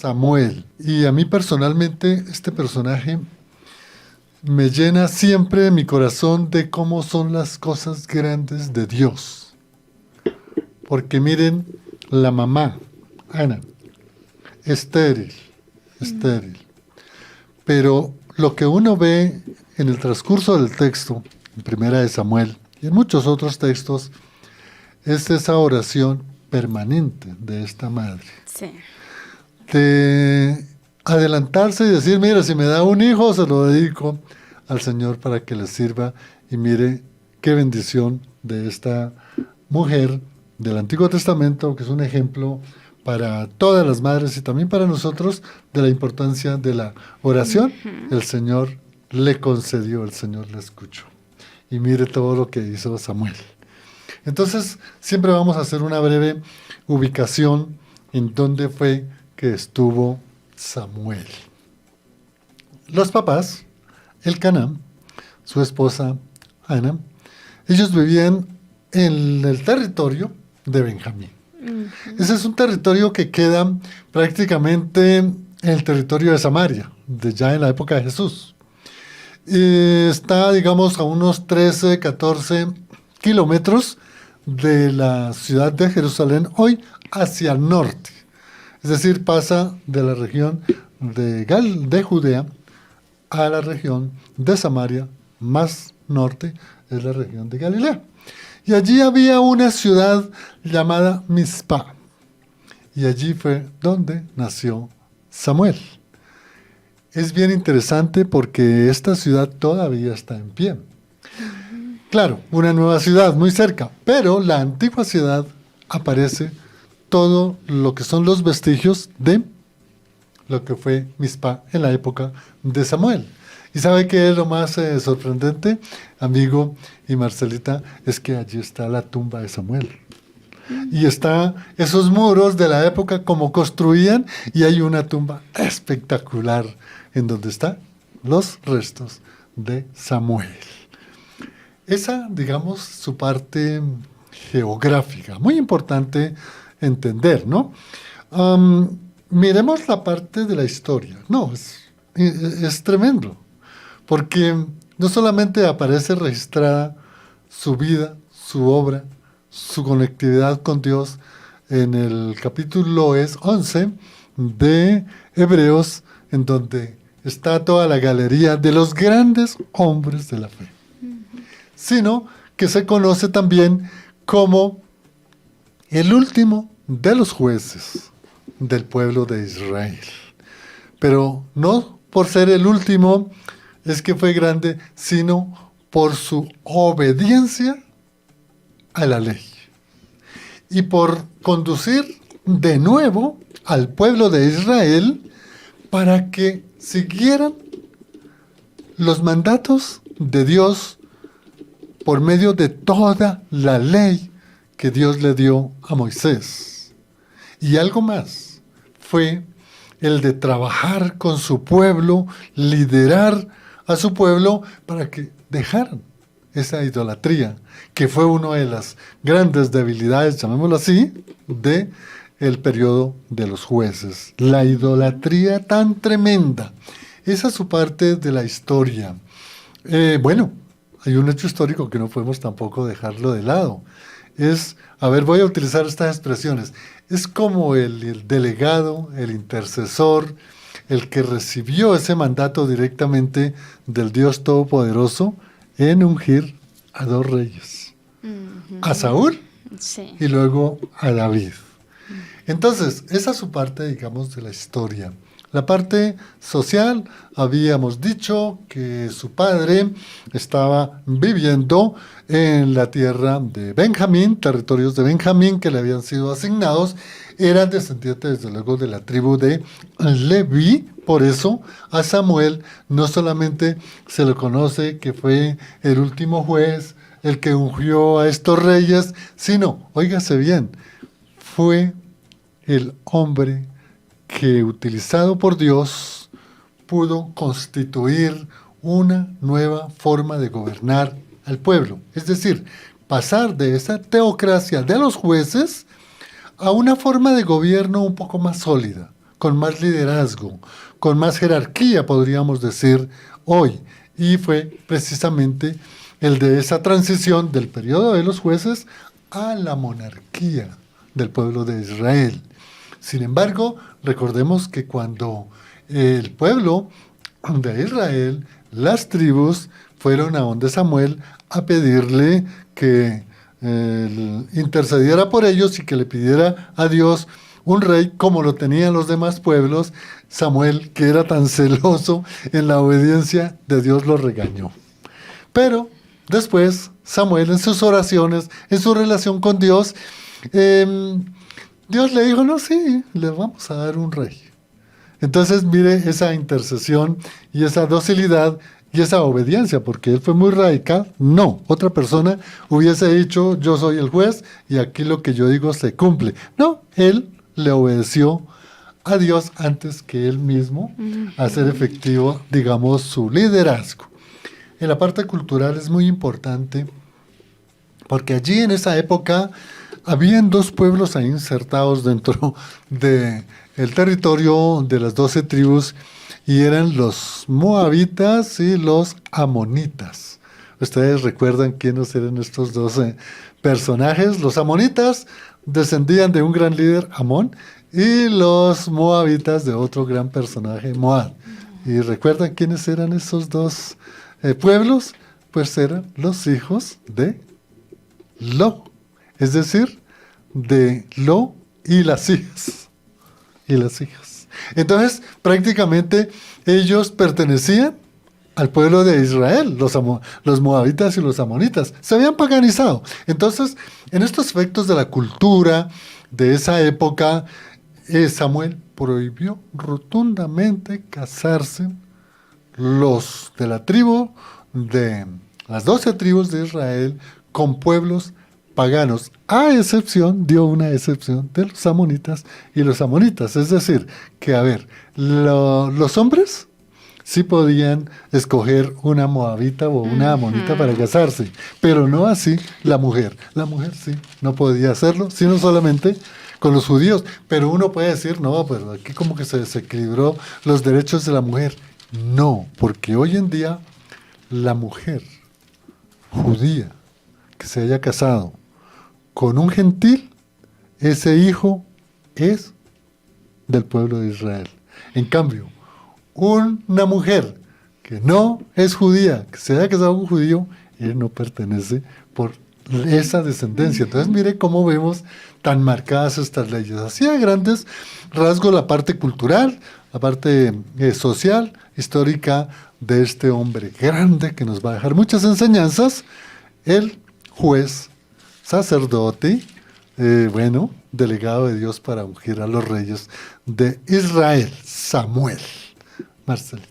Samuel. Y a mí personalmente este personaje me llena siempre mi corazón de cómo son las cosas grandes de Dios. Porque miren, la mamá, Ana, estéril. Pero lo que uno ve en el transcurso del texto, en Primera de Samuel y en muchos otros textos, es esa oración permanente de esta madre. Sí. De adelantarse y decir, mira, si me da un hijo, se lo dedico al Señor para que le sirva. Y mire qué bendición de esta mujer del Antiguo Testamento, que es un ejemplo para todas las madres y también para nosotros de la importancia de la oración. El Señor le concedió, el Señor le escuchó. Y mire todo lo que hizo Samuel. Entonces, siempre vamos a hacer una breve ubicación en dónde fue que estuvo Samuel. Los papás, Elcaná, su esposa Ana, ellos vivían en el territorio de Benjamín. Ese es un territorio que queda prácticamente en el territorio de Samaria, ya en la época de Jesús. Está, digamos, a unos 13, 14 kilómetros de la ciudad de Jerusalén, hoy hacia el norte. Es decir, pasa de la región de Judea a la región de Samaria, más norte es la región de Galilea. Y allí había una ciudad llamada Mizpah. Y allí fue donde nació Samuel. Es bien interesante porque esta ciudad todavía está en pie. Claro, una nueva ciudad muy cerca, pero la antigua ciudad aparece todo lo que son los vestigios de lo que fue Mizpah en la época de Samuel. ¿Y sabe qué es lo más sorprendente, amigo y Marcelita? Es que allí está la tumba de Samuel. Y está esos muros de la época como construían, y hay una tumba espectacular en donde están los restos de Samuel. Esa, digamos, su parte geográfica, muy importante entender, ¿no? Miremos la parte de la historia. No, es tremendo. Porque no solamente aparece registrada su vida, su obra, su conectividad con Dios en el capítulo 11 de Hebreos, en donde está toda la galería de los grandes hombres de la fe, sino que se conoce también como el último de los jueces del pueblo de Israel. Pero no por ser el último es que fue grande, sino por su obediencia a la ley. Y por conducir de nuevo al pueblo de Israel para que siguieran los mandatos de Dios por medio de toda la ley que Dios le dio a Moisés. Y algo más, fue el de trabajar con su pueblo, liderar a su pueblo para que dejaran esa idolatría, que fue una de las grandes debilidades, llamémoslo así, de el periodo de los jueces. La idolatría tan tremenda. Esa es su parte de la historia. Bueno, hay un hecho histórico que no podemos tampoco dejarlo de lado. Voy a utilizar estas expresiones. Es como el delegado, el intercesor, el que recibió ese mandato directamente del Dios Todopoderoso en ungir a dos reyes. A Saúl y luego a David. Entonces, esa es su parte, digamos, de la historia. La parte social, habíamos dicho que su padre estaba viviendo en la tierra de Benjamín, territorios de Benjamín que le habían sido asignados, eran descendientes desde luego de la tribu de Leví. Por eso a Samuel no solamente se le conoce que fue el último juez, el que ungió a estos reyes, sino, óigase bien, fue el hombre que, utilizado por Dios, pudo constituir una nueva forma de gobernar al pueblo. Es decir, pasar de esa teocracia de los jueces a una forma de gobierno un poco más sólida, con más liderazgo, con más jerarquía, podríamos decir hoy. Y fue precisamente el de esa transición del periodo de los jueces a la monarquía del pueblo de Israel. Sin embargo, recordemos que cuando el pueblo de Israel, las tribus, fueron a donde Samuel a pedirle que intercediera por ellos y que le pidiera a Dios un rey como lo tenían los demás pueblos, Samuel, que era tan celoso en la obediencia de Dios, lo regañó. Pero después, Samuel, en sus oraciones, en su relación con Dios, Dios le dijo, no, sí, le vamos a dar un rey. Entonces, mire esa intercesión y esa docilidad y esa obediencia, porque él fue muy radical. No, otra persona hubiese dicho, yo soy el juez y aquí lo que yo digo se cumple. No, él le obedeció a Dios antes que él mismo hacer efectivo, digamos, su liderazgo. En la parte cultural es muy importante porque allí en esa época habían dos pueblos ahí insertados dentro del territorio de las 12 tribus y eran los moabitas y los amonitas. Ustedes recuerdan quiénes eran estos 12 personajes. Los amonitas descendían de un gran líder, Amón, y los moabitas de otro gran personaje, Moab. ¿Y recuerdan quiénes eran esos dos pueblos? Pues eran los hijos de Lo, es decir, de Lo y las hijas. Y las hijas. Entonces, prácticamente ellos pertenecían al pueblo de Israel, los moabitas y los amonitas. Se habían paganizado. Entonces, en estos efectos de la cultura de esa época, Samuel prohibió rotundamente casarse los de la tribu de las 12 tribus de Israel con pueblos paganos, a excepción, dio una excepción de los amonitas y los amonitas. Es decir, que a ver, los hombres sí podían escoger una moabita o una amonita para casarse, pero no así la mujer. La mujer sí, no podía hacerlo, sino solamente con los judíos. Pero uno puede decir, no, pero aquí como que se desequilibró los derechos de la mujer. No, porque hoy en día la mujer judía que se haya casado con un gentil, ese hijo es del pueblo de Israel. En cambio, una mujer que no es judía, que se haya casado con un judío, él no pertenece por esa descendencia. Entonces, mire cómo vemos tan marcadas estas leyes. Así a grandes rasgos la parte cultural, la parte social, histórica de este hombre grande que nos va a dejar muchas enseñanzas, el juez, sacerdote, delegado de Dios para ungir a los reyes de Israel, Samuel. Marcelita.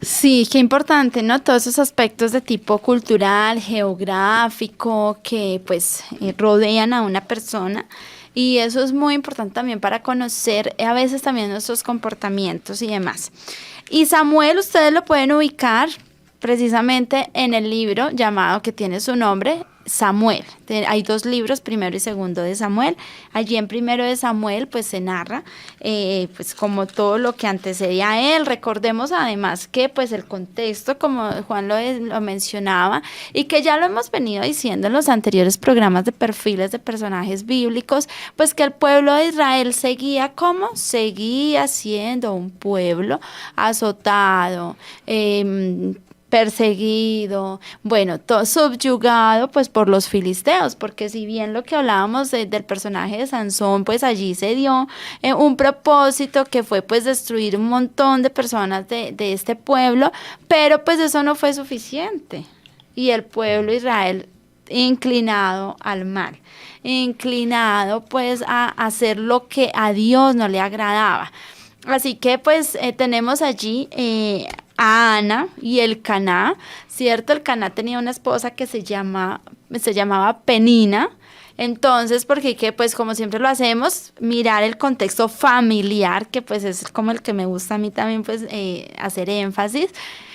Sí, qué importante, ¿no? Todos esos aspectos de tipo cultural, geográfico, que pues rodean a una persona. Y eso es muy importante también para conocer a veces también nuestros comportamientos y demás. Y Samuel, ustedes lo pueden ubicar precisamente en el libro llamado, que tiene su nombre, Samuel. Hay dos libros, primero y segundo de Samuel. Allí en primero de Samuel pues se narra pues como todo lo que antecedía a él. Recordemos además que pues el contexto, como Juan lo mencionaba, y que ya lo hemos venido diciendo en los anteriores programas de perfiles de personajes bíblicos, pues que el pueblo de Israel seguía siendo un pueblo azotado, perseguido, subyugado pues por los filisteos, porque si bien lo que hablábamos del personaje de Sansón, pues allí se dio un propósito que fue pues destruir un montón de personas de este pueblo, pero pues eso no fue suficiente, y el pueblo de Israel inclinado al mal, inclinado pues a hacer lo que a Dios no le agradaba. Así que pues tenemos allí a Ana y Elcaná, ¿cierto? Elcaná tenía una esposa que se llamaba Penina. Entonces, porque que pues como siempre lo hacemos, mirar el contexto familiar, que pues es como el que me gusta a mí también pues hacer énfasis.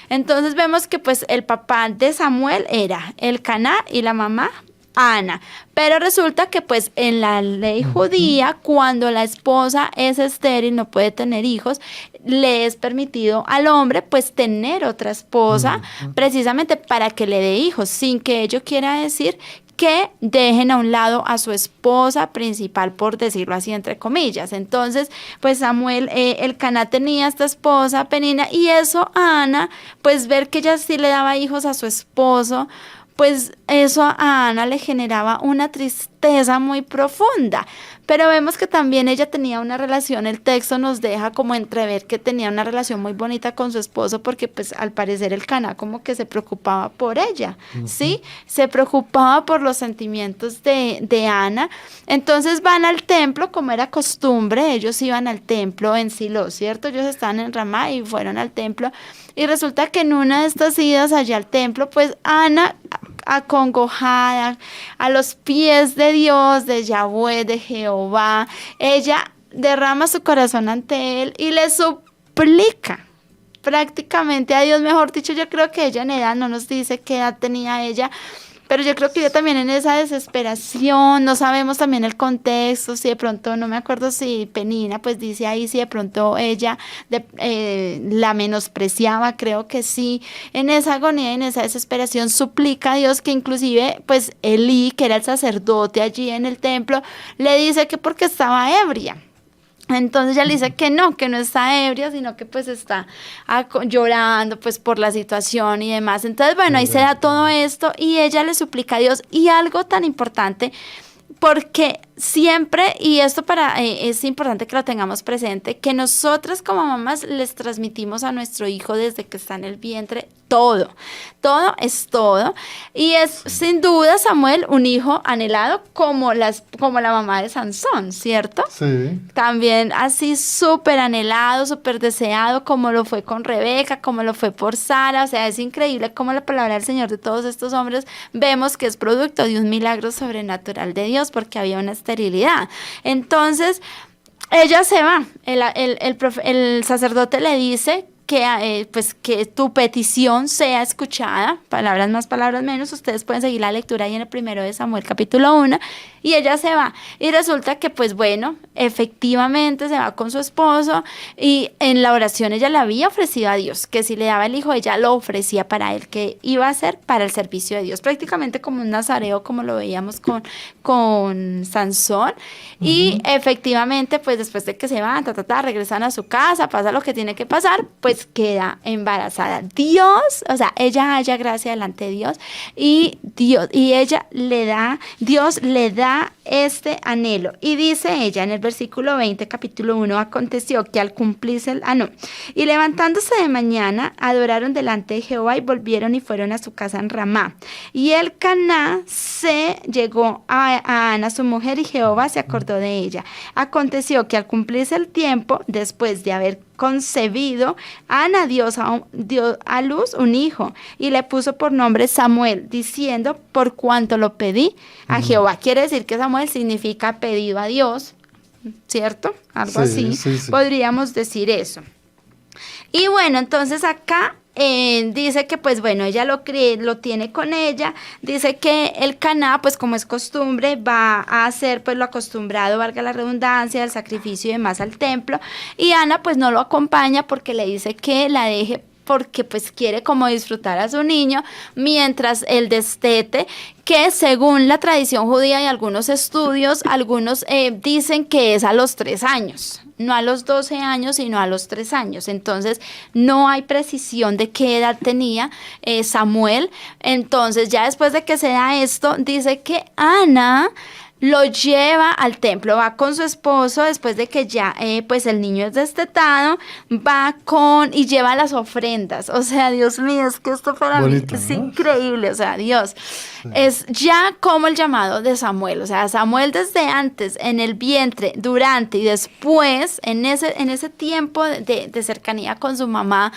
Entonces vemos que pues el papá de Samuel era Elcaná y la mamá Ana. Pero resulta que pues en la ley judía, cuando la esposa es estéril, no puede tener hijos, le es permitido al hombre pues tener otra esposa precisamente para que le dé hijos, sin que ello quiera decir que dejen a un lado a su esposa principal, por decirlo así, entre comillas. Entonces, pues Samuel, Elcaná tenía esta esposa, Penina, y eso a Ana, pues ver que ella sí le daba hijos a su esposo, pues eso a Ana le generaba una tristeza muy profunda. Pero vemos que también ella tenía una relación, el texto nos deja como entrever que tenía una relación muy bonita con su esposo, porque pues al parecer Elcaná como que se preocupaba por ella, ¿sí? Se preocupaba por los sentimientos de Ana. Entonces van al templo, como era costumbre, ellos iban al templo en Silo, ¿cierto? Ellos estaban en Ramá y fueron al templo. Y resulta que en una de estas idas allá al templo, pues Ana, acongojada, a los pies de Dios, de Yahweh, de Jehová, ella derrama su corazón ante él y le suplica prácticamente a Dios. Mejor dicho, yo creo que ella en edad, no nos dice qué edad tenía ella, pero yo creo que ella también en esa desesperación, no sabemos también el contexto, si de pronto, no me acuerdo si Penina pues dice ahí, si de pronto ella la menospreciaba, creo que sí, en esa agonía, en esa desesperación, suplica a Dios, que inclusive pues Elí, que era el sacerdote allí en el templo, le dice que porque estaba ebria. Entonces ella le dice que no está ebria, sino que pues está llorando pues por la situación y demás. Entonces, bueno, ahí se da todo esto y ella le suplica a Dios. Y algo tan importante, porque siempre, y esto es importante que lo tengamos presente, que nosotras como mamás les transmitimos a nuestro hijo desde que está en el vientre todo es todo, y es sin duda, Samuel, un hijo anhelado como la mamá de Sansón, ¿cierto? Sí. También así súper anhelado, súper deseado, como lo fue con Rebeca, como lo fue por Sara. O sea, es increíble cómo la palabra del Señor de todos estos hombres vemos que es producto de un milagro sobrenatural de Dios, porque había una esterilidad. Entonces, ella se va, el sacerdote le dice que pues que tu petición sea escuchada, palabras más, palabras menos. Ustedes pueden seguir la lectura ahí en el 1 de Samuel capítulo 1, y ella se va, y resulta que pues bueno, efectivamente se va con su esposo, y en la oración ella le había ofrecido a Dios que si le daba el hijo, ella lo ofrecía para él, que iba a ser para el servicio de Dios, prácticamente como un nazareo, como lo veíamos con Sansón. Y efectivamente pues después de que se van, regresan a su casa, pasa lo que tiene que pasar, pues queda embarazada. Dios, o sea, ella halla gracia delante de Dios, y Dios le da este anhelo. Y dice ella en el versículo 20, capítulo 1, aconteció que al cumplirse y levantándose de mañana, adoraron delante de Jehová y volvieron y fueron a su casa en Ramá. Y Elcaná se llegó a Ana, su mujer, y Jehová se acordó de ella. Aconteció que al cumplirse el tiempo, después de haber concebido, Ana dio a luz un hijo y le puso por nombre Samuel, diciendo, por cuanto lo pedí a Jehová. Quiere decir que Samuel significa pedido a Dios, ¿cierto? Algo así, sí. Podríamos decir eso. Y bueno, entonces acá dice que pues bueno, ella lo tiene con ella. Dice que Elcaná, pues como es costumbre, va a hacer pues lo acostumbrado, valga la redundancia, el sacrificio y demás al templo, y Ana pues no lo acompaña porque le dice que la deje, porque pues quiere como disfrutar a su niño, mientras el destete, que según la tradición judía y algunos estudios, algunos dicen que es a los 3 años, no a los 12 años, sino a los 3 años. Entonces, no hay precisión de qué edad tenía Samuel. Entonces, ya después de que se da esto, dice que Ana lo lleva al templo, va con su esposo después de que ya pues el niño es destetado, y lleva las ofrendas. O sea, Dios mío, es que esto para mí es increíble. O sea, Dios, es ya como el llamado de Samuel. O sea, Samuel desde antes, en el vientre, durante y después, en ese tiempo de cercanía con su mamá,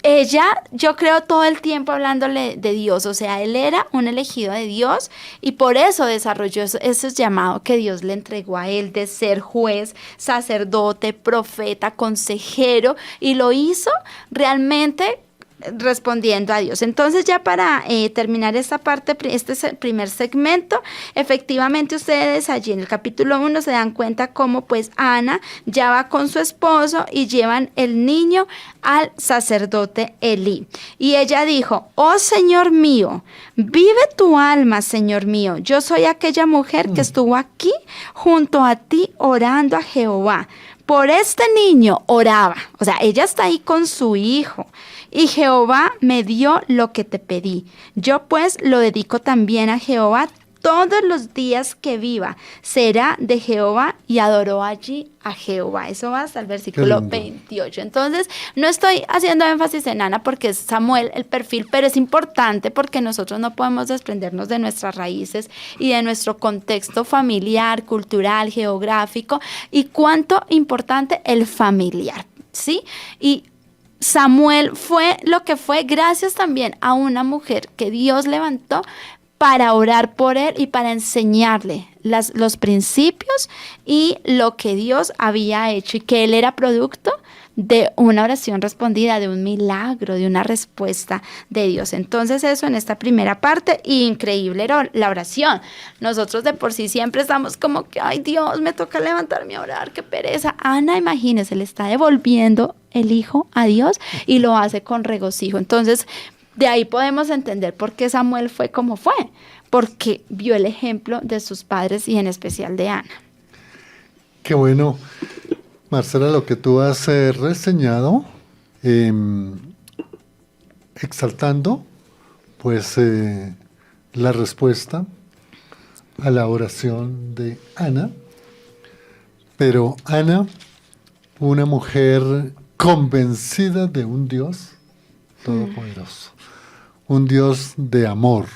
ella, yo creo, todo el tiempo hablándole de Dios. O sea, él era un elegido de Dios, y por eso desarrolló ese llamado que Dios le entregó a él de ser juez, sacerdote, profeta, consejero, y lo hizo realmente respondiendo a Dios. Entonces ya para terminar esta parte, este es el primer segmento, efectivamente ustedes allí en el capítulo 1 se dan cuenta cómo pues Ana ya va con su esposo y llevan el niño al sacerdote Elí. Y ella dijo, oh Señor mío, vive tu alma, Señor mío, yo soy aquella mujer que estuvo aquí junto a ti orando a Jehová. Por este niño oraba, o sea, ella está ahí con su hijo, y Jehová me dio lo que te pedí. Yo pues lo dedico también a Jehová todos los días que viva. Será de Jehová, y adoró allí a Jehová. Eso va hasta el versículo 28. Entonces, no estoy haciendo énfasis en Ana porque es Samuel el perfil, pero es importante porque nosotros no podemos desprendernos de nuestras raíces y de nuestro contexto familiar, cultural, geográfico, y cuánto importante el familiar, ¿sí? Y Samuel fue lo que fue gracias también a una mujer que Dios levantó para orar por él y para enseñarle los principios y lo que Dios había hecho, y que él era producto de una oración respondida, de un milagro, de una respuesta de Dios. Entonces eso en esta primera parte, increíble la oración. Nosotros de por sí siempre estamos como que, ay Dios, me toca levantarme a orar, qué pereza. Ana, imagínese, le está devolviendo el hijo a Dios y lo hace con regocijo. Entonces, de ahí podemos entender por qué Samuel fue como fue, porque vio el ejemplo de sus padres y en especial de Ana. Qué bueno, Marcela, lo que tú has reseñado, exaltando pues la respuesta a la oración de Ana, pero Ana, una mujer convencida de un Dios todopoderoso. Un Dios de amor,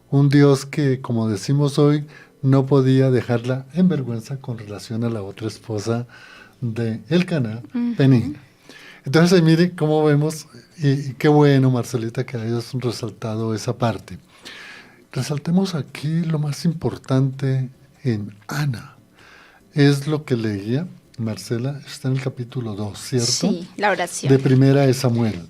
un Dios que, como decimos hoy, no podía dejarla en vergüenza con relación a la otra esposa de Elcaná, Penina. Entonces, ahí mire cómo vemos, y qué bueno, Marcelita, que hayas resaltado esa parte. Resaltemos aquí lo más importante en Ana. Es lo que leía Marcela, está en el capítulo 2, ¿cierto? Sí, la oración. De Primera de Samuel.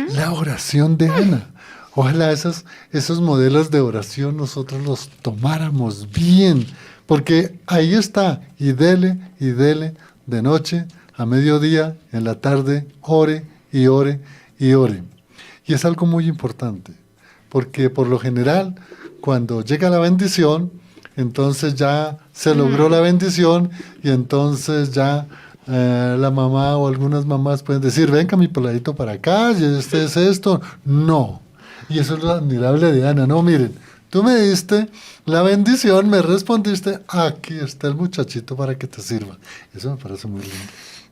La oración de Ana. Ojalá esos modelos de oración nosotros los tomáramos bien, porque ahí está, y dele, de noche, a mediodía, en la tarde, ore, y ore, y ore. Y es algo muy importante, porque por lo general, cuando llega la bendición, entonces ya se logró la bendición, y entonces ya la mamá o algunas mamás pueden decir, venga mi peladito para acá, y este es esto. No. Y eso es lo admirable de Ana. No, miren, tú me diste la bendición, me respondiste, aquí está el muchachito para que te sirva. Eso me parece muy lindo.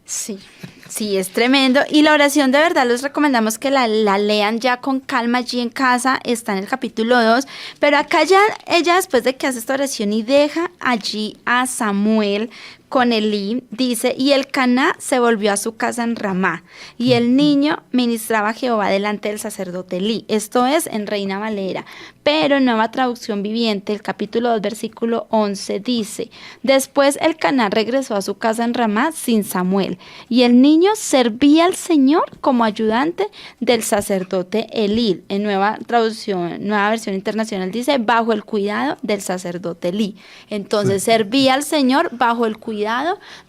Sí, sí, es tremendo. Y la oración, de verdad, les recomendamos que la lean ya con calma allí en casa. Está en el capítulo 2. Pero acá ya ella, después de que hace esta oración y deja allí a Samuel con Elí, dice, y Elcaná se volvió a su casa en Ramá, y el niño ministraba a Jehová delante del sacerdote Elí. Esto es en Reina Valera, pero en Nueva Traducción Viviente, el capítulo 2, versículo 11, dice, después Elcaná regresó a su casa en Ramá sin Samuel, y el niño servía al Señor como ayudante del sacerdote Elí. En Nueva Versión Internacional dice, bajo el cuidado del sacerdote Elí. Entonces, servía al Señor bajo el cuidado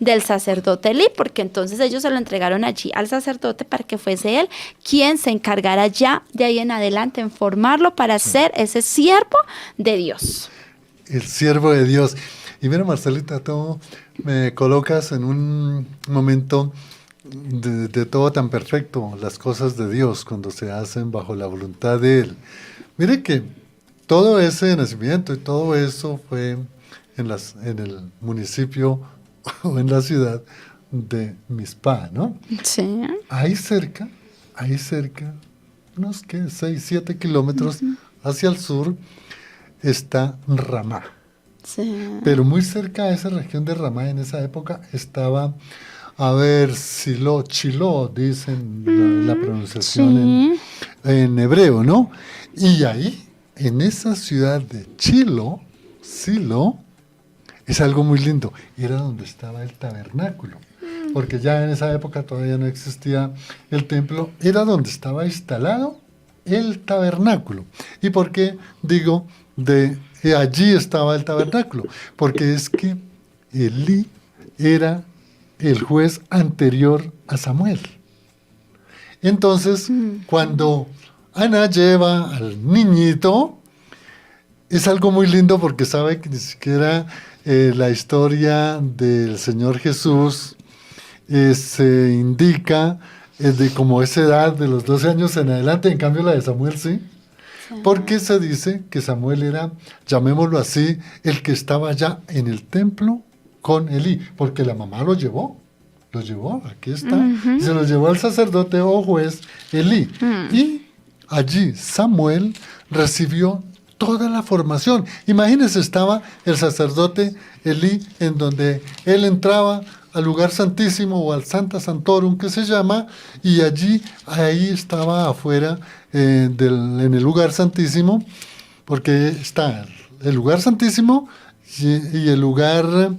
del sacerdote Elí, porque entonces ellos se lo entregaron allí al sacerdote para que fuese él quien se encargara ya de ahí en adelante en formarlo para ser ese siervo de Dios. El siervo de Dios. Y mira, Marcelita, tú me colocas en un momento de todo tan perfecto, las cosas de Dios cuando se hacen bajo la voluntad de Él. Mire que todo ese nacimiento y todo eso fue en el municipio o en la ciudad de Mizpah, ¿no? Sí. Ahí cerca, unos 6, 7 kilómetros hacia el sur, está Ramá. Sí. Pero muy cerca de esa región de Ramá, en esa época, estaba, Chiló, dicen la pronunciación en hebreo, ¿no? Y ahí, en esa ciudad de Silo, es algo muy lindo. Era donde estaba el tabernáculo. porque ya en esa época todavía no existía el templo, era donde estaba instalado el tabernáculo. ¿Y por qué digo allí estaba el tabernáculo? Porque es que Elí era el juez anterior a Samuel. Entonces, cuando Ana lleva al niñito, es algo muy lindo porque sabe que ni siquiera la historia del Señor Jesús se indica de como esa edad de los 12 años en adelante, en cambio la de Samuel sí, porque se dice que Samuel era, llamémoslo así, el que estaba ya en el templo con Elí, porque la mamá lo llevó, aquí está, y se lo llevó al sacerdote o juez Elí, y allí Samuel recibió toda la formación. Imagínense, estaba el sacerdote Elí, en donde él entraba al lugar santísimo o al Santa Santorum que se llama, y ahí estaba afuera en el lugar santísimo, porque está el lugar santísimo y el lugar,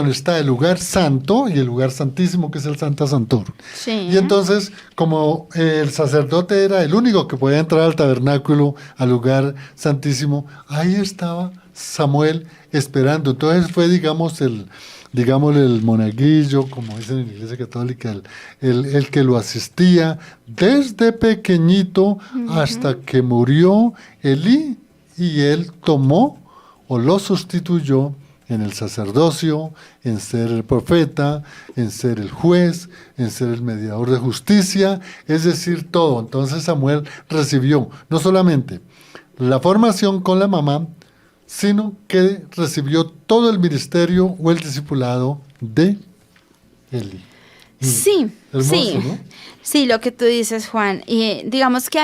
está el lugar santo y el lugar santísimo, que es el Santa Santorum. Sí. Y entonces, como el sacerdote era el único que podía entrar al tabernáculo, al lugar santísimo, ahí estaba Samuel esperando. Entonces fue, digámosle, el monaguillo, como dicen en la Iglesia Católica, el que lo asistía desde pequeñito hasta que murió Elí, y él tomó o lo sustituyó en el sacerdocio, en ser el profeta, en ser el juez, en ser el mediador de justicia, es decir, todo. Entonces Samuel recibió no solamente la formación con la mamá, sino que recibió todo el ministerio o el discipulado de Elí. Sí, Hermoso, sí, ¿no? Sí, lo que tú dices, Juan. Y digamos que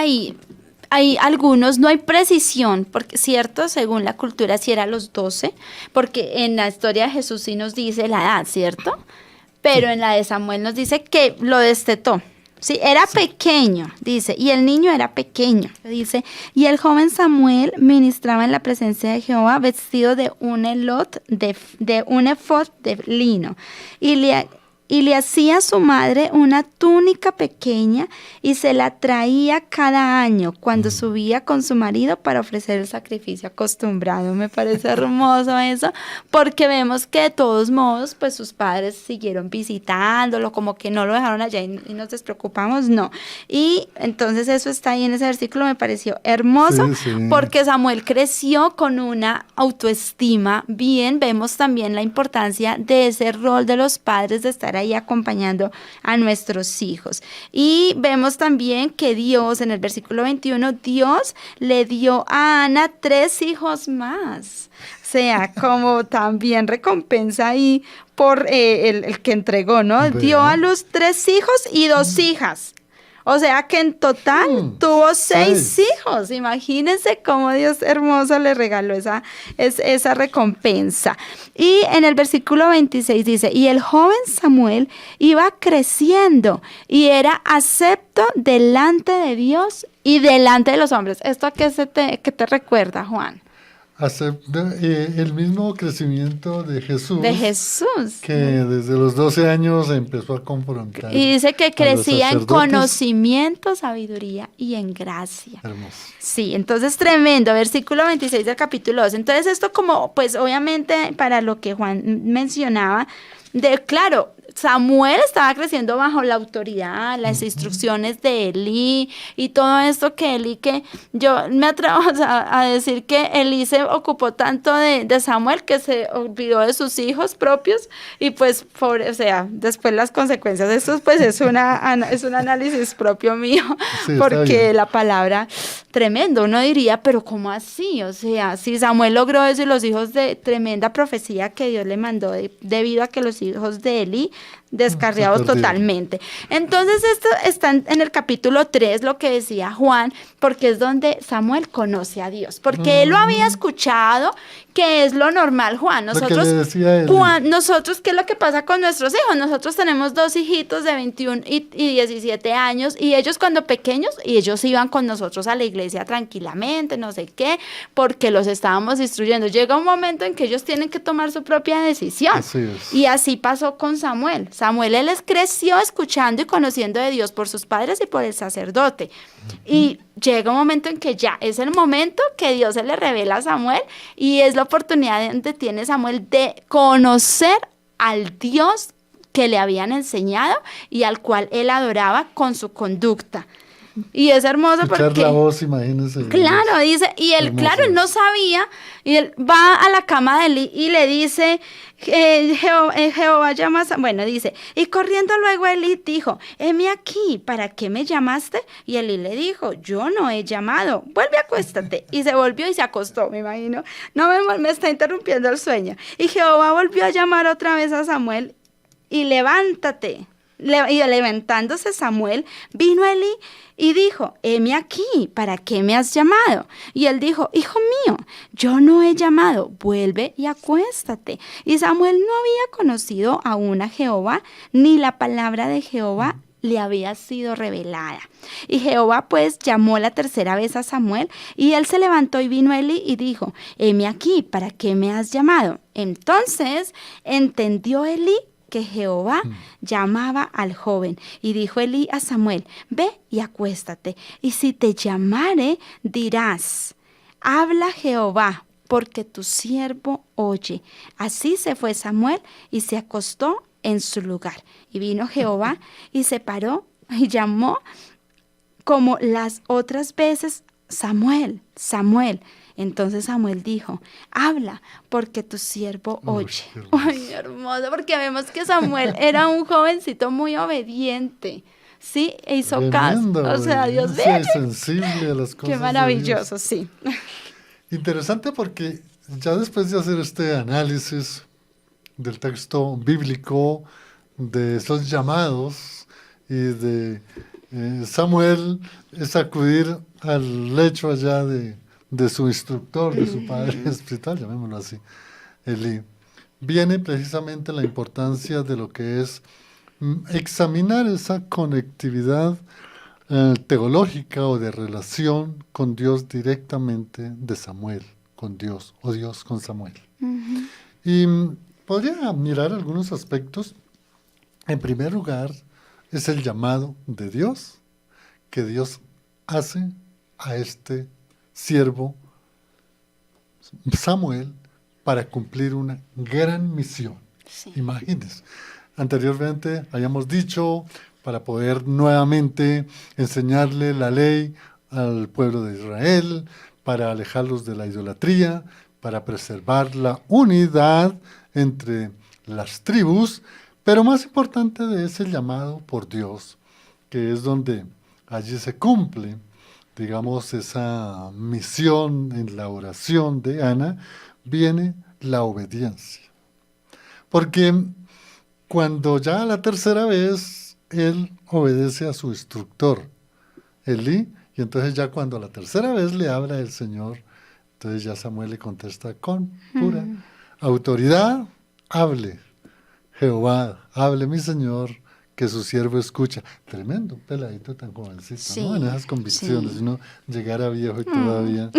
hay algunos, no hay precisión, porque cierto, según la cultura sí era los 12, porque en la historia de Jesús sí nos dice la edad, ¿cierto? Pero en la de Samuel nos dice que lo destetó. Sí, era pequeño, dice, y el niño era pequeño, dice, y el joven Samuel ministraba en la presencia de Jehová vestido de un elot, de un efod de lino, y le hacía a su madre una túnica pequeña y se la traía cada año cuando subía con su marido para ofrecer el sacrificio acostumbrado. Me parece hermoso eso, porque vemos que de todos modos, pues sus padres siguieron visitándolo, como que no lo dejaron allá y nos despreocupamos, no. Y entonces eso está ahí en ese versículo, me pareció hermoso, Sí. porque Samuel creció con una autoestima bien. Vemos también la importancia de ese rol de los padres de estar ahí acompañando a nuestros hijos. Y vemos también que Dios, en el versículo 21, Dios le dio a Ana 3 hijos más. O sea, como también recompensa ahí por el que entregó, ¿no? Vea. Dio a luz 3 hijos y 2 hijas. O sea que en total tuvo 6 hijos. Imagínense cómo Dios hermoso le regaló esa recompensa. Y en el versículo 26 dice, y el joven Samuel iba creciendo y era acepto delante de Dios y delante de los hombres. ¿Esto a qué te recuerda, Juan? El mismo crecimiento de Jesús. De Jesús. Que desde los 12 años empezó a confrontar. Y dice que crecía en sacerdotes. Conocimiento, sabiduría y en gracia. Hermoso. Sí, entonces tremendo, versículo 26 del capítulo 2. Entonces esto como, pues obviamente para lo que Juan mencionaba, claro, Samuel estaba creciendo bajo la autoridad, las instrucciones de Elí y todo esto que Elí, que yo me atrevo a decir que Elí se ocupó tanto de Samuel que se olvidó de sus hijos propios y pues, o sea, después las consecuencias de esto pues es un análisis propio mío, Sí, porque la palabra tremendo, uno diría, pero ¿cómo así? O sea, si Samuel logró eso y los hijos de tremenda profecía que Dios le mandó debido a que los hijos de Elí descarriados totalmente. Entonces esto está en el capítulo 3, lo que decía Juan, porque es donde Samuel conoce a Dios, porque él lo había escuchado, que es lo normal, Juan. Nosotros, nosotros, ¿qué es lo que pasa con nuestros hijos? Nosotros tenemos 2 hijitos de 21 y 17 años, y ellos cuando pequeños, y ellos iban con nosotros a la iglesia tranquilamente, no sé qué, porque los estábamos instruyendo. Llega un momento en que ellos tienen que tomar su propia decisión. Así es. Y así pasó con Samuel. Samuel, él creció escuchando y conociendo de Dios por sus padres y por el sacerdote. Y llega un momento en que ya es el momento que Dios se le revela a Samuel y es la oportunidad donde tiene Samuel de conocer al Dios que le habían enseñado y al cual él adoraba con su conducta. Y es hermoso escuchar porque... la voz, imagínense. Claro, dice, y él, hermoso. claro, él no sabía, y él va a la cama de Eli y le dice, Jehová llama a bueno, dice, y corriendo luego Eli dijo, heme aquí, ¿para qué me llamaste? Y Eli le dijo, yo no he llamado, vuelve, acuéstate. Y se volvió y se acostó, me imagino, no me está interrumpiendo el sueño. Y Jehová volvió a llamar otra vez a Samuel, y levántate. Y levantándose Samuel, vino Eli y dijo, heme aquí, ¿para qué me has llamado? Y él dijo, hijo mío, yo no he llamado, vuelve y acuéstate. Y Samuel no había conocido aún a Jehová, ni la palabra de Jehová le había sido revelada. Y Jehová pues llamó la tercera vez a Samuel, y él se levantó y vino a Eli y dijo, heme aquí, ¿para qué me has llamado? Entonces entendió Eli que Jehová llamaba al joven, y dijo Eli a Samuel, ve y acuéstate, y si te llamare, dirás, habla Jehová, porque tu siervo oye. Así se fue Samuel y se acostó en su lugar. Y vino Jehová y se paró y llamó como las otras veces, Samuel, Samuel. Entonces Samuel dijo, habla, porque tu siervo oye. Ay, hermoso, porque vemos que Samuel era un jovencito muy obediente, ¿sí? E hizo caso. O sea, Dios ve. Sensible a las cosas. Qué maravilloso, sí. Interesante porque ya después de hacer este análisis del texto bíblico, de esos llamados y de Samuel, es acudir al lecho allá de su instructor, de su padre espiritual, llamémoslo así, Eli, viene precisamente la importancia de lo que es examinar esa conectividad teológica o de relación con Dios directamente de Samuel, con Dios, o Dios con Samuel. Y podría mirar algunos aspectos. En primer lugar, es el llamado de Dios, que Dios hace a este siervo Samuel para cumplir una gran misión. Sí. Imagínense, anteriormente habíamos dicho para poder nuevamente enseñarle la ley al pueblo de Israel, para alejarlos de la idolatría, para preservar la unidad entre las tribus, pero más importante de ese llamado por Dios, que es donde allí se cumple, digamos, esa misión en la oración de Ana, viene la obediencia. Porque cuando ya la tercera vez, él obedece a su instructor, Elí, y entonces ya cuando la tercera vez le habla el Señor, entonces ya Samuel le contesta con pura autoridad, hable, Jehová, hable mi Señor, que su siervo escucha. Tremendo, peladito tan jovencito, sí, ¿no? En esas convicciones, sí. Uno llegara viejo y todavía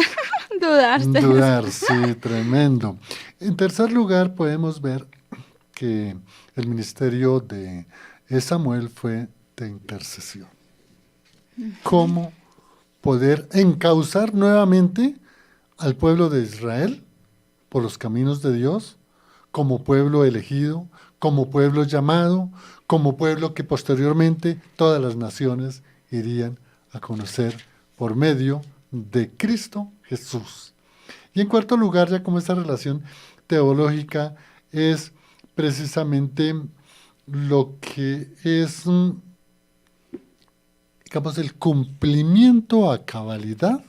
dudar, sí, tremendo. En tercer lugar, podemos ver que el ministerio de Samuel fue de intercesión. ¿Cómo poder encauzar nuevamente al pueblo de Israel por los caminos de Dios, como pueblo elegido, como pueblo llamado, como pueblo que posteriormente todas las naciones irían a conocer por medio de Cristo Jesús? Y en cuarto lugar, ya como esta relación teológica es precisamente lo que es, digamos, el cumplimiento a cabalidad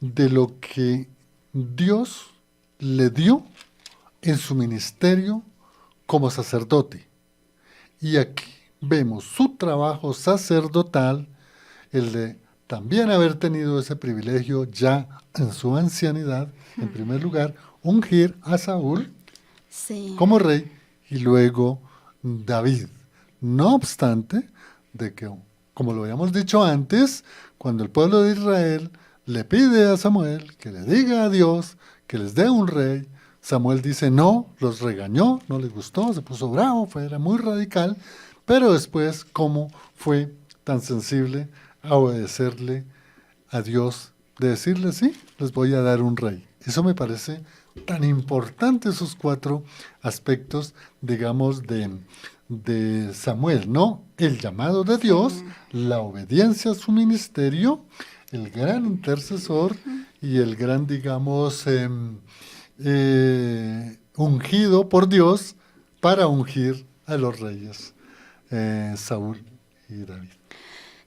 de lo que Dios le dio en su ministerio como sacerdote. Y aquí vemos su trabajo sacerdotal, el de también haber tenido ese privilegio ya en su ancianidad, en primer lugar, ungir a Saúl como rey y luego David. No obstante, de que, como lo habíamos dicho antes, cuando el pueblo de Israel le pide a Samuel que le diga a Dios que les dé un rey, Samuel dice no, los regañó, no les gustó, se puso bravo, era muy radical, pero después, ¿cómo fue tan sensible a obedecerle a Dios, de decirle, sí, les voy a dar un rey? Eso me parece tan importante, esos 4 aspectos, digamos, de Samuel, ¿no? El llamado de Dios, la obediencia a su ministerio, el gran intercesor y el gran, digamos, ungido por Dios para ungir a los reyes, Saúl y David.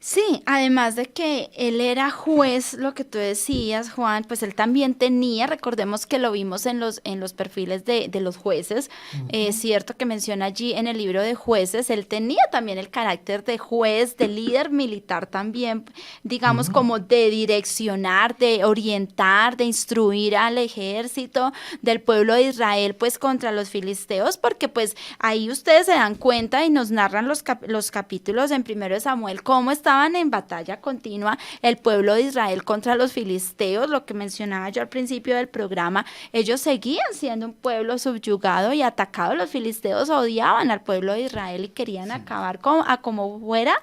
Sí, además de que él era juez, lo que tú decías, Juan, pues él también tenía, recordemos que lo vimos en los perfiles de los jueces, es cierto que menciona allí en el libro de jueces, él tenía también el carácter de juez, de líder militar también, digamos como de direccionar, de orientar, de instruir al ejército del pueblo de Israel pues contra los filisteos, porque pues ahí ustedes se dan cuenta y nos narran los capítulos en 1 Samuel, cómo estaban en batalla continua el pueblo de Israel contra los filisteos, lo que mencionaba yo al principio del programa, ellos seguían siendo un pueblo subyugado y atacado, los filisteos odiaban al pueblo de Israel y querían acabar como fuera,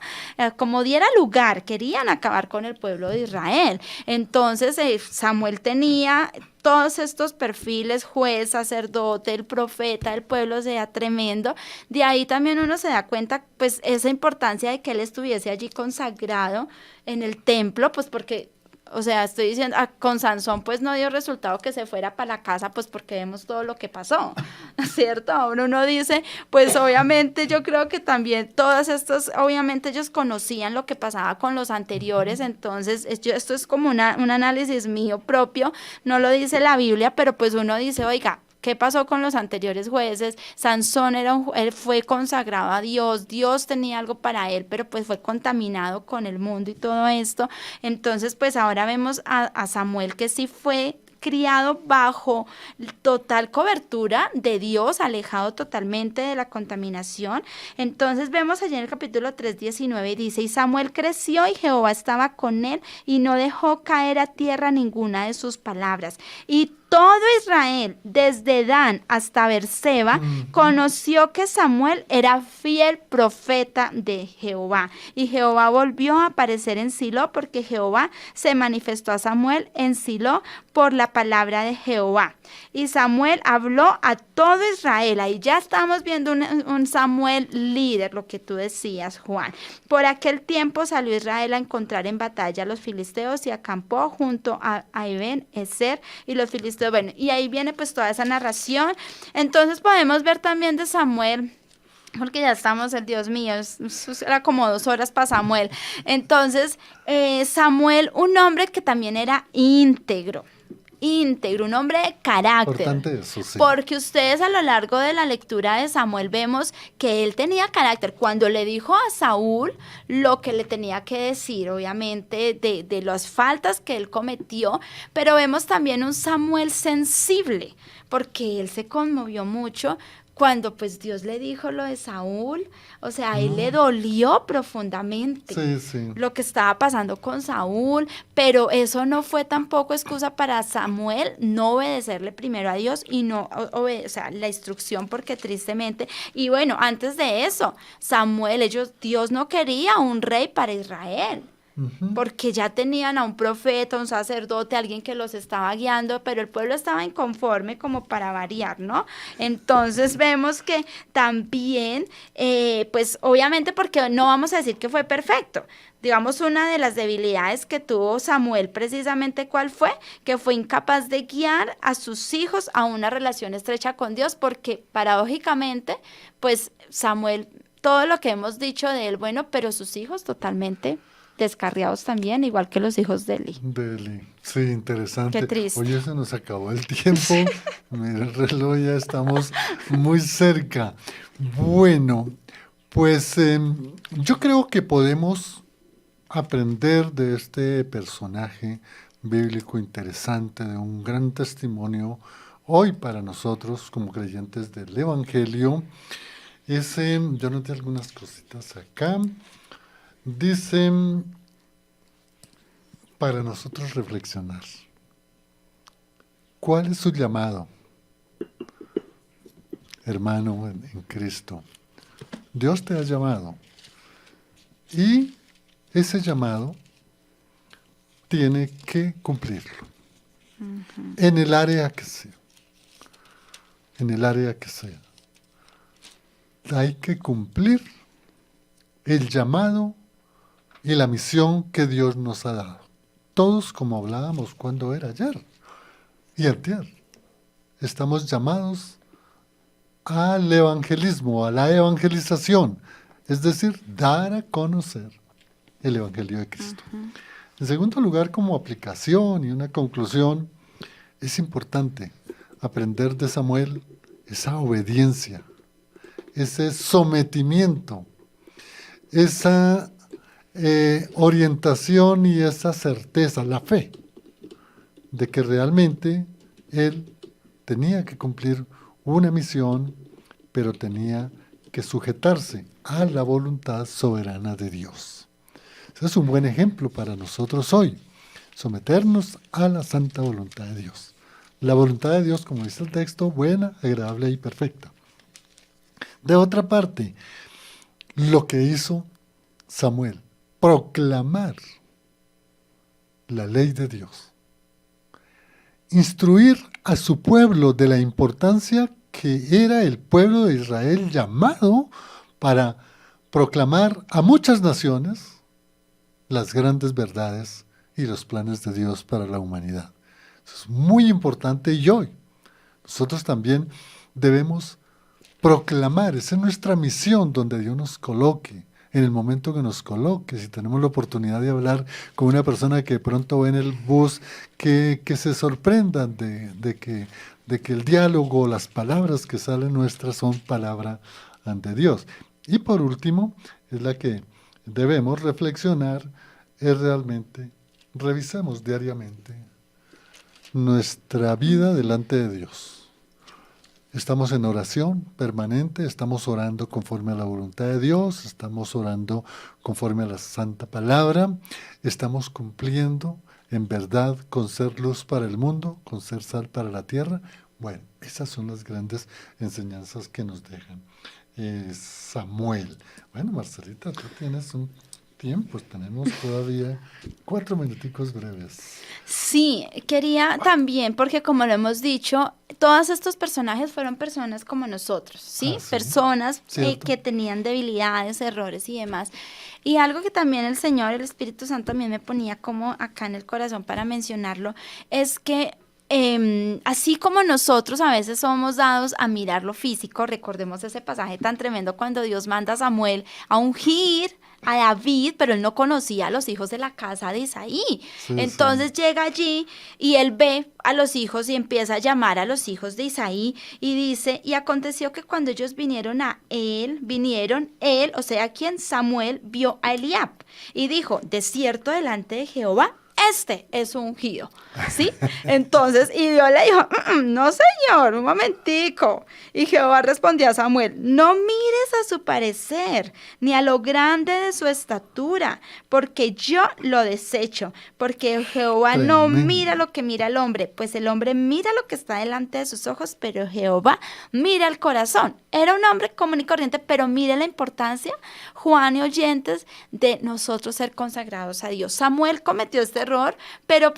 como diera lugar, querían acabar con el pueblo de Israel. Entonces Samuel tenía todos estos perfiles, juez, sacerdote, el profeta, el pueblo sea tremendo. De ahí también uno se da cuenta, pues, esa importancia de que él estuviese allí consagrado en el templo, pues porque, o sea, estoy diciendo, con Sansón pues no dio resultado que se fuera para la casa, pues porque vemos todo lo que pasó, ¿cierto? Ahora uno dice, pues obviamente yo creo que también todas estas, obviamente ellos conocían lo que pasaba con los anteriores, entonces esto es como un análisis mío propio, no lo dice la Biblia, pero pues uno dice, oiga, ¿qué pasó con los anteriores jueces? Sansón él fue consagrado a Dios, Dios tenía algo para él, pero pues fue contaminado con el mundo y todo esto. Entonces, pues ahora vemos a Samuel que sí fue criado bajo total cobertura de Dios, alejado totalmente de la contaminación. Entonces vemos allí en el capítulo 3:19 dice, y Samuel creció y Jehová estaba con él y no dejó caer a tierra ninguna de sus palabras. Y todo Israel, desde Dan hasta Berseba, conoció que Samuel era fiel profeta de Jehová. Y Jehová volvió a aparecer en Silo porque Jehová se manifestó a Samuel en Silo por la palabra de Jehová. Y Samuel habló a todo Israel. Ahí ya estamos viendo un Samuel líder, lo que tú decías, Juan. Por aquel tiempo salió Israel a encontrar en batalla a los filisteos y acampó junto a Eben-Ezer y los filisteos. Bueno, y ahí viene pues toda esa narración. Entonces podemos ver también de Samuel, porque ya estamos, Dios mío, eso era como 2 horas para Samuel. Entonces, Samuel, un hombre que también era íntegro, un hombre de carácter. Importante eso, sí. Porque ustedes a lo largo de la lectura de Samuel vemos que él tenía carácter. Cuando le dijo a Saúl lo que le tenía que decir, obviamente, de las faltas que él cometió, pero vemos también un Samuel sensible, porque él se conmovió mucho cuando pues Dios le dijo lo de Saúl, o sea, a él le dolió profundamente lo que estaba pasando con Saúl, pero eso no fue tampoco excusa para Samuel no obedecerle primero a Dios y no obedecer la instrucción, porque tristemente, y bueno, antes de eso, Dios no quería un rey para Israel. Porque ya tenían a un profeta, un sacerdote, alguien que los estaba guiando, pero el pueblo estaba inconforme como para variar, ¿no? Entonces vemos que también, pues obviamente porque no vamos a decir que fue perfecto. Digamos, una de las debilidades que tuvo Samuel precisamente, ¿cuál fue? Que fue incapaz de guiar a sus hijos a una relación estrecha con Dios, porque paradójicamente, pues Samuel, todo lo que hemos dicho de él, bueno, pero sus hijos totalmente descarriados también, igual que los hijos de Eli. Sí, interesante. Qué triste. Oye, se nos acabó el tiempo. Mira el reloj, ya estamos muy cerca. Bueno, pues yo creo que podemos aprender de este personaje bíblico interesante, de un gran testimonio hoy para nosotros como creyentes del Evangelio. Yo noté algunas cositas acá. Dice, para nosotros reflexionar, ¿cuál es su llamado? hermano en Cristo. Dios te ha llamado y ese llamado tiene que cumplirlo. En el área que sea. En el área que sea. Hay que cumplir el llamado y la misión que Dios nos ha dado. Todos, como hablábamos cuando era ayer y antier, estamos llamados al evangelismo, a la evangelización, es decir, dar a conocer el Evangelio de Cristo. En segundo lugar, como aplicación y una conclusión, es importante aprender de Samuel esa obediencia, ese sometimiento, esa orientación y esa certeza, la fe, de que realmente él tenía que cumplir una misión, pero tenía que sujetarse a la voluntad soberana de Dios. Ese es un buen ejemplo para nosotros hoy, someternos a la santa voluntad de Dios. La voluntad de Dios, como dice el texto, buena, agradable y perfecta. De otra parte, lo que hizo Samuel, proclamar la ley de Dios, instruir a su pueblo de la importancia que era el pueblo de Israel llamado para proclamar a muchas naciones las grandes verdades y los planes de Dios para la humanidad. Eso es muy importante y hoy nosotros también debemos proclamar, esa es nuestra misión donde Dios nos coloque, en el momento que nos coloque. Si tenemos la oportunidad de hablar con una persona que de pronto ve en el bus, que se sorprendan de que el diálogo, las palabras que salen nuestras son palabra ante Dios. Y por último, es la que debemos reflexionar, es realmente, revisemos diariamente nuestra vida delante de Dios. Estamos en oración permanente, estamos orando conforme a la voluntad de Dios, estamos orando conforme a la santa palabra, estamos cumpliendo en verdad con ser luz para el mundo, con ser sal para la tierra. Bueno, esas son las grandes enseñanzas que nos dejan Samuel. Bueno, Marcelita, tú tienes un tiempo, tenemos todavía 4 minuticos breves. Sí, quería también, porque como lo hemos dicho, todos estos personajes fueron personas como nosotros, ¿sí? Sí, Personas cierto. que tenían debilidades, errores y demás. Y algo que también el Señor, el Espíritu Santo también me ponía como acá en el corazón para mencionarlo, es que así como nosotros a veces somos dados a mirar lo físico, recordemos ese pasaje tan tremendo cuando Dios manda a Samuel a ungir a David, pero él no conocía a los hijos de la casa de Isaí. Sí, Entonces llega allí y él ve a los hijos y empieza a llamar a los hijos de Isaí y dice, y aconteció que cuando ellos vinieron, o sea, quien Samuel vio a Eliab y dijo, de cierto delante de Jehová, este es ungido, ¿sí? Entonces, y Dios le dijo, no señor, un momentico. Y Jehová respondió a Samuel, no mires a su parecer, ni a lo grande de su estatura, porque yo lo desecho, porque Jehová no mira lo que mira el hombre, pues el hombre mira lo que está delante de sus ojos, pero Jehová mira el corazón. Era un hombre común y corriente, pero mire la importancia, Juan y oyentes, de nosotros ser consagrados a Dios. Samuel cometió este error, pero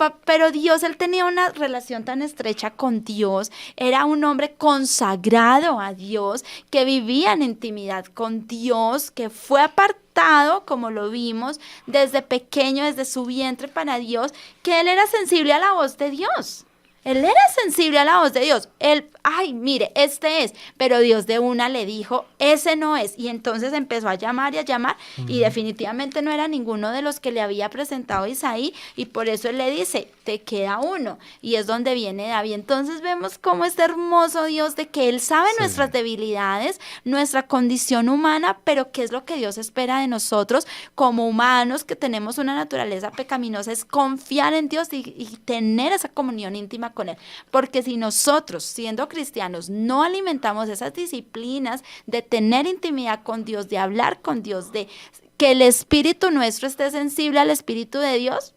Dios, él tenía una relación tan estrecha con Dios, era un hombre consagrado a Dios, que vivía en intimidad con Dios, que fue apartado, como lo vimos, desde pequeño, desde su vientre para Dios, que él era sensible a la voz de Dios. Él era sensible a la voz de Dios. Él, ay, mire, este es. Pero Dios de una le dijo, ese no es. Y entonces empezó a llamar y a llamar. Y definitivamente no era ninguno de los que le había presentado Isaí. Y por eso él le dice, te queda uno. Y es donde viene David. Entonces vemos cómo es hermoso Dios de que Él sabe nuestras debilidades, nuestra condición humana, pero qué es lo que Dios espera de nosotros como humanos que tenemos una naturaleza pecaminosa. Es confiar en Dios y tener esa comunión íntima con Él, porque si nosotros, siendo cristianos, no alimentamos esas disciplinas de tener intimidad con Dios, de hablar con Dios, de que el espíritu nuestro esté sensible al Espíritu de Dios,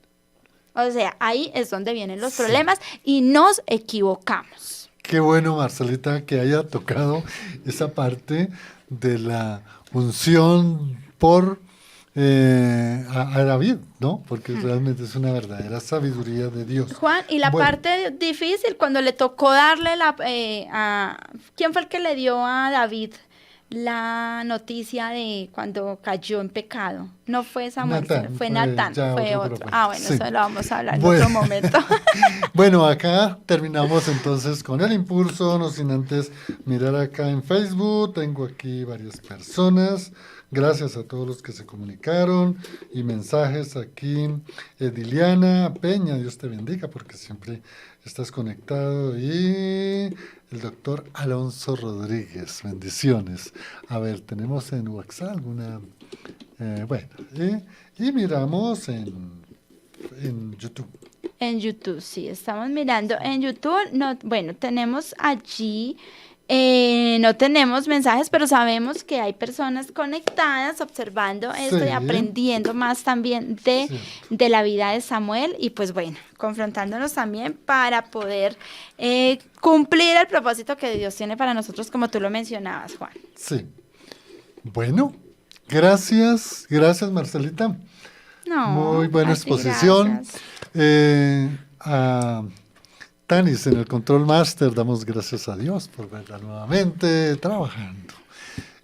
o sea, ahí es donde vienen los problemas y nos equivocamos. Qué bueno, Marcelita, que haya tocado esa parte de la unción por a David, ¿no? Porque realmente es una verdadera sabiduría de Dios. Juan, y la Bueno, parte difícil cuando le tocó darle ¿quién fue el que le dio a David la noticia de cuando cayó en pecado? No fue Samuel, Natán, fue fue Natán, ya fue otro, otro. pero Ah, bueno, sí. eso lo vamos a hablar en Bueno. otro momento. Bueno, acá terminamos entonces con el impulso, no sin antes mirar acá en Facebook, tengo aquí varias personas, gracias a todos los que se comunicaron y mensajes aquí, Ediliana Peña, Dios te bendiga porque siempre estás conectado y el doctor Alonso Rodríguez, bendiciones. A ver, tenemos en WhatsApp alguna, bueno, y miramos en YouTube. En YouTube, sí, estamos mirando en YouTube. No, bueno, tenemos allí, no tenemos mensajes, pero sabemos que hay personas conectadas observando esto y Sí, aprendiendo más también sí. de la vida de Samuel y pues bueno, confrontándonos también para poder cumplir el propósito que Dios tiene para nosotros, como tú lo mencionabas, Juan. Sí. Bueno, gracias, gracias Marcelita. No, Muy buena a ti exposición. gracias. A Tanis en el Control Master, damos gracias a Dios por verla nuevamente trabajando.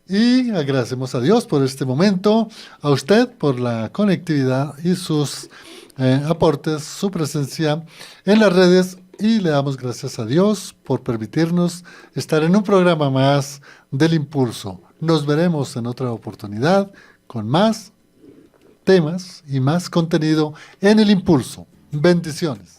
Y agradecemos a Dios por este momento, a usted por la conectividad y sus aportes, su presencia en las redes. Y le damos gracias a Dios por permitirnos estar en un programa más del Impulso. Nos veremos en otra oportunidad con más temas y más contenido en el Impulso. Bendiciones.